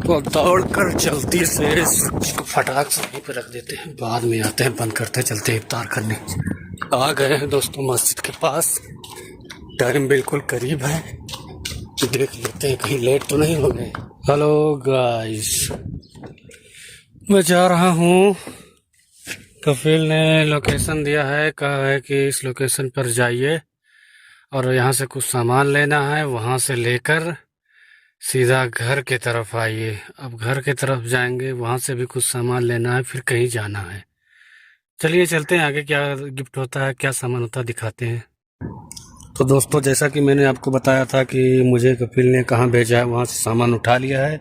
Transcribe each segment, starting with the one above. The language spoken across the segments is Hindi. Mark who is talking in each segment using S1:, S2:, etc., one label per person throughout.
S1: वो दौड़ कर जल्दी से इसको फटाक से वहीं पे रख देते हैं, बाद में आते हैं, बंद करते हैं, चलते हैं इफ्तार करने। आ गए हैं दोस्तों मस्जिद के पास, टाइम बिल्कुल करीब है, देख लेते हैं कहीं लेट तो नहीं हो गए। हेलो गाइस, मैं जा रहा हूँ, कफील ने लोकेशन दिया है, कहा है कि इस लोकेशन पर जाइए और यहाँ से कुछ सामान लेना है, वहाँ से लेकर सीधा घर के तरफ आइए। अब घर के तरफ जाएंगे, वहाँ से भी कुछ सामान लेना है, फिर कहीं जाना है। चलिए चलते हैं, आगे क्या गिफ्ट होता है, क्या सामान होता है, दिखाते हैं। तो दोस्तों, जैसा कि मैंने आपको बताया था कि मुझे कपिल ने कहाँ भेजा है, वहाँ से सामान उठा लिया है।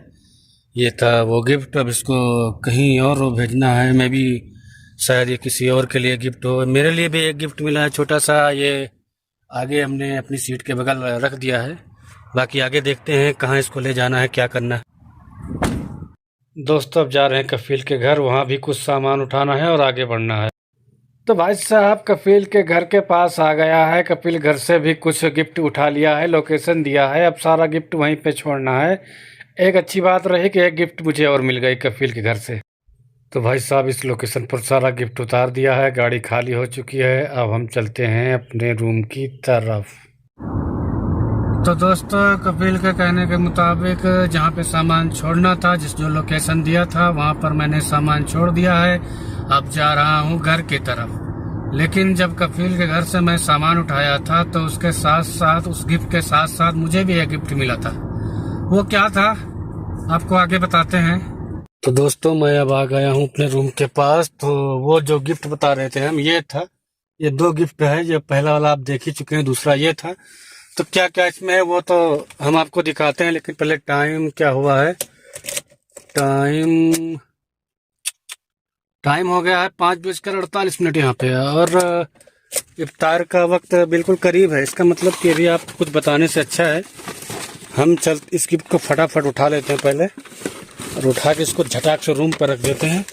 S1: ये था वो गिफ्ट, अब इसको कहीं और भेजना है। मैं भी शायद ये किसी और के लिए गिफ्ट हो। मेरे लिए भी एक गिफ्ट मिला है छोटा सा, ये आगे हमने अपनी सीट के बगल रख दिया है। बाकी आगे देखते हैं कहाँ इसको ले जाना है, क्या करना है। दोस्तों, अब जा रहे हैं कफील के घर, वहाँ भी कुछ सामान उठाना है और आगे बढ़ना है। तो भाई साहब कपिल के घर के पास आ गया है। कपिल घर से भी कुछ गिफ्ट उठा लिया है, लोकेशन दिया है, अब सारा गिफ्ट वहीं पे छोड़ना है। एक अच्छी बात रही कि एक गिफ्ट मुझे और मिल गई कपिल के घर से। तो भाई साहब इस लोकेशन पर सारा गिफ्ट उतार दिया है, गाड़ी खाली हो चुकी है। अब हम चलते हैं अपने रूम की तरफ। तो दोस्तों, कपिल के कहने के मुताबिक जहाँ पे सामान छोड़ना था, जो लोकेशन दिया था, वहाँ पर मैंने सामान छोड़ दिया है। अब जा रहा हूँ घर की तरफ। लेकिन जब कपिल के घर से मैं सामान उठाया था तो उसके साथ साथ, उस गिफ्ट के साथ साथ मुझे भी एक गिफ्ट मिला था। वो क्या था आपको आगे बताते हैं। तो दोस्तों, मैं अब आ गया हूँ अपने रूम के पास। तो वो जो गिफ्ट बता रहे थे हम, ये था, ये दो गिफ्ट है। ये पहला वाला आप देख ही चुके हैं, दूसरा ये था। तो क्या क्या इसमें है वो तो हम आपको दिखाते हैं, लेकिन पहले टाइम क्या हुआ है। टाइम हो गया है 5:48 यहाँ पे, और इफ्तार का वक्त बिल्कुल करीब है। इसका मतलब कि अभी आपको कुछ बताने से अच्छा है हम इस गिफ्ट को फटाफट उठा लेते हैं पहले, और उठा के इसको झटाक से रूम पर रख देते हैं।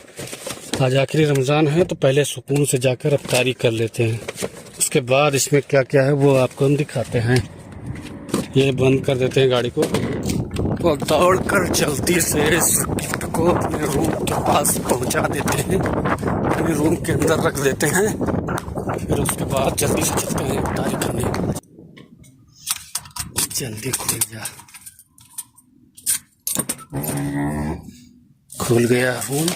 S1: आज आखिरी रमज़ान है तो पहले सुकून से जाकर इफ्तारी कर लेते हैं, उसके बाद इसमें क्या क्या है वो आपको हम दिखाते हैं। ये बंद कर देते हैं गाड़ी को, और दौड़ कर जल्दी से इस गिफ्ट को अपने रूम के पास पहुंचा देते हैं, अपने रूम के अंदर रख देते हैं। फिर उसके बाद जल्दी से चलते हैं इफ्तारी करने। जल्दी खुल जा, खुल गया रूम।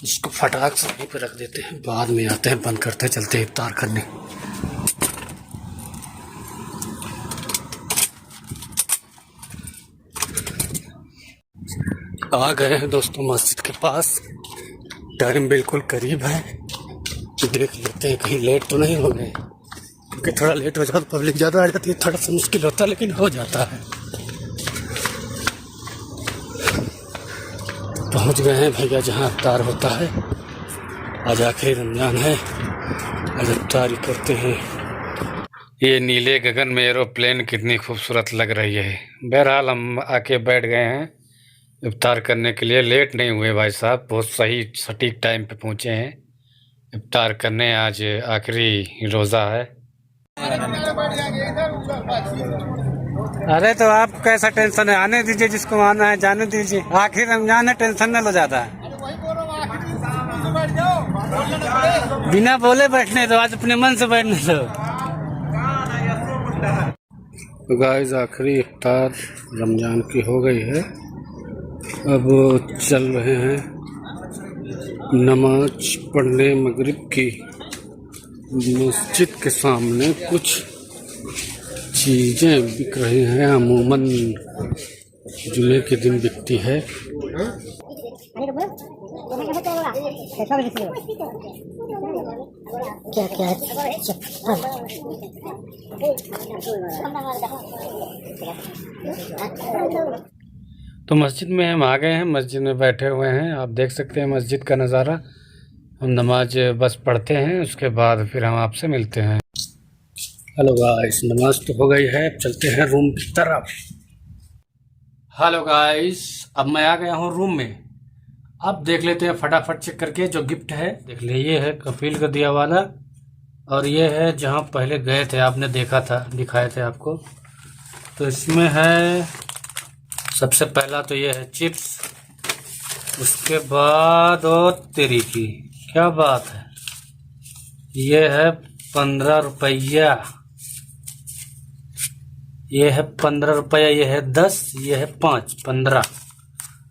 S1: इसको फटाक से वहीं पे रख देते हैं, बाद में आते हैं, बंद करते हैं, चलते हैं इफ्तार करने। आ गए हैं दोस्तों मस्जिद के पास, टाइम बिल्कुल करीब है, देख लेते हैं कहीं लेट तो नहीं हो गए, क्योंकि थोड़ा लेट हो जाता तो पब्लिक ज़्यादा आ जाती है, थोड़ा सा मुश्किल होता है, लेकिन हो जाता है। पहुंच गए हैं भैया जहां इफ्तार होता है। आज आखिरी रमज़ान है, आज इफ्तारी करते हैं। ये नीले गगन में एरोप्लेन कितनी खूबसूरत लग रही है। बहरहाल हम आके बैठ गए हैं इफ्तार करने के लिए। लेट नहीं हुए भाई साहब, बहुत सही सटीक टाइम पे पहुंचे हैं इफ्तार करने। आज आखिरी रोज़ा है। अरे तो आप कैसा टेंशन है, आने दीजिए, जिसको आना है जाने दीजिए। आखिर रमजान है, टेंशन न लो ज्यादा। बिना बोले बैठने दो, आज अपने मन से बैठने दो। तो गाइस, आखिरी इफ्तार रमजान की हो गई है। अब चल रहे हैं नमाज पढ़ने मगरिब की। मस्जिद के सामने कुछ चीज़ें बिक रही हैं, अमूमन जुमे के दिन बिकती है। क्या क्या है? तो मस्जिद में हम आ गए हैं, मस्जिद में बैठे हुए हैं। आप देख सकते हैं मस्जिद का नज़ारा। हम नमाज बस पढ़ते हैं, उसके बाद फिर हम आपसे मिलते हैं। हेलो गाइस, नमाज तो हो गई है, अब चलते हैं रूम की तरफ। हेलो गाइस, अब मैं आ गया हूँ रूम में। अब देख लेते हैं फटाफट चेक करके जो गिफ्ट है। देख ले, ये है कपिल का दिया वाला, और ये है जहाँ पहले गए थे, आपने देखा था, दिखाए थे आपको। तो इसमें है सबसे पहला तो ये है चिप्स, उसके बाद ओ तेरी की क्या बात है, ये है 15 रुपया, ये है 15 रुपया, ये है 10, ये है 5, 15।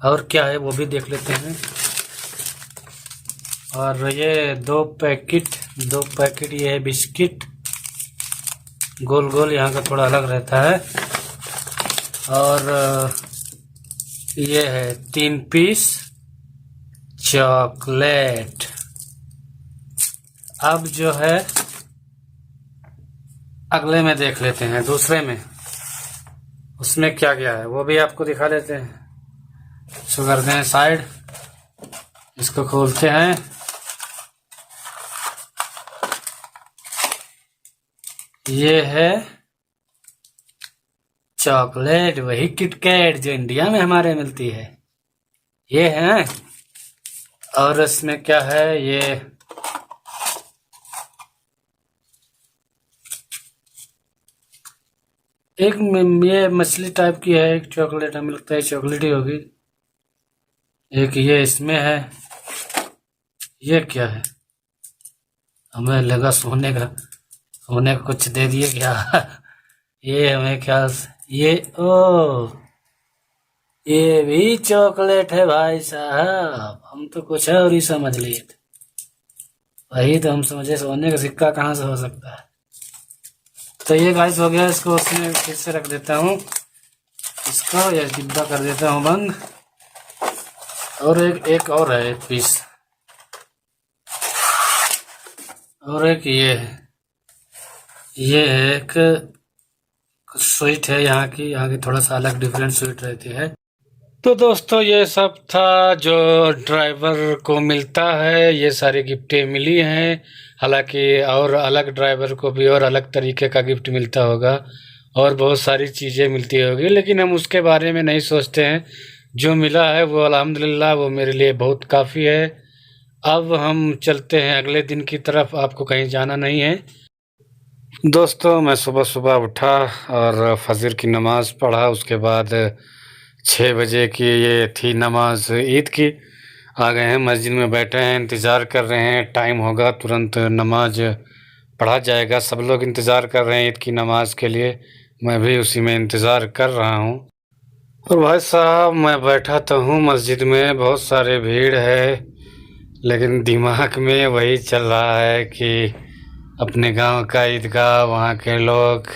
S1: और क्या है वो भी देख लेते हैं। और ये दो पैकेट ये है बिस्किट, गोल गोल, यहाँ का थोड़ा अलग रहता है। और ये है 3 पीस चॉकलेट। अब जो है अगले में देख लेते हैं, दूसरे में उसमें क्या क्या है वो भी आपको दिखा देते हैं। इसको करते हैं साइड, इसको खोलते हैं। ये है चॉकलेट, वही किटकैट जो इंडिया में हमारे मिलती है, ये है। और इसमें क्या है, ये एक ये मछली टाइप की है, एक चॉकलेट, हमें लगता है चॉकलेट ही होगी। एक ये इसमें है, ये क्या है, हमें लगा सोने का कुछ दे दिए क्या। ये हमें ख्याल से ये ये भी चॉकलेट है भाई साहब, हम तो कुछ और ही समझ लिए थे। वही तो हम समझे सोने का सिक्का कहाँ से हो सकता है। तो ये गाइस हो गया, इसको उसमें फिर से रख देता हूँ, इसको ये डिब्बा कर देता हूँ बंद। और एक और है, एक पीस और एक ये है, ये एक स्वीट है यहाँ की थोड़ा सा अलग डिफरेंट स्वीट रहती है। तो दोस्तों ये सब था जो ड्राइवर को मिलता है, ये सारी गिफ्टें मिली हैं। हालांकि और अलग ड्राइवर को भी और अलग तरीके का गिफ्ट मिलता होगा और बहुत सारी चीज़ें मिलती होगी, लेकिन हम उसके बारे में नहीं सोचते हैं। जो मिला है वो अल्हम्दुलिल्लाह वो मेरे लिए बहुत काफ़ी है। अब हम चलते हैं अगले दिन की तरफ, आपको कहीं जाना नहीं है। दोस्तों मैं सुबह सुबह उठा और फजर की नमाज़ पढ़ा, उसके बाद 6 बजे की ये थी नमाज ईद की। आ गए हैं मस्जिद में, बैठे हैं, इंतज़ार कर रहे हैं, टाइम होगा तुरंत नमाज पढ़ा जाएगा। सब लोग इंतज़ार कर रहे हैं ईद की नमाज के लिए, मैं भी उसी में इंतज़ार कर रहा हूँ। और भाई साहब मैं बैठा तो हूँ मस्जिद में, बहुत सारे भीड़ है, लेकिन दिमाग में वही चल रहा है कि अपने गांव का ईदगाह, वहाँ के लोग,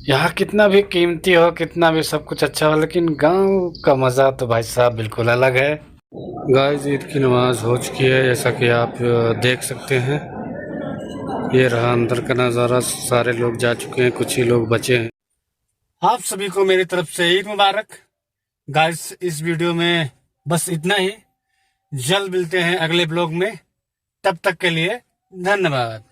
S1: यहाँ कितना भी कीमती हो, कितना भी सब कुछ अच्छा हो, लेकिन गांव का मज़ा तो भाई साहब बिल्कुल अलग है। गाइस ईद की नमाज हो चुकी है, जैसा कि आप देख सकते हैं। ये रहा अंदर का नज़ारा, सारे लोग जा चुके हैं, कुछ ही लोग बचे हैं। आप सभी को मेरी तरफ से ईद मुबारक। गाइस इस वीडियो में बस इतना ही, जल्द मिलते हैं अगले ब्लॉग में, तब तक के लिए धन्यवाद।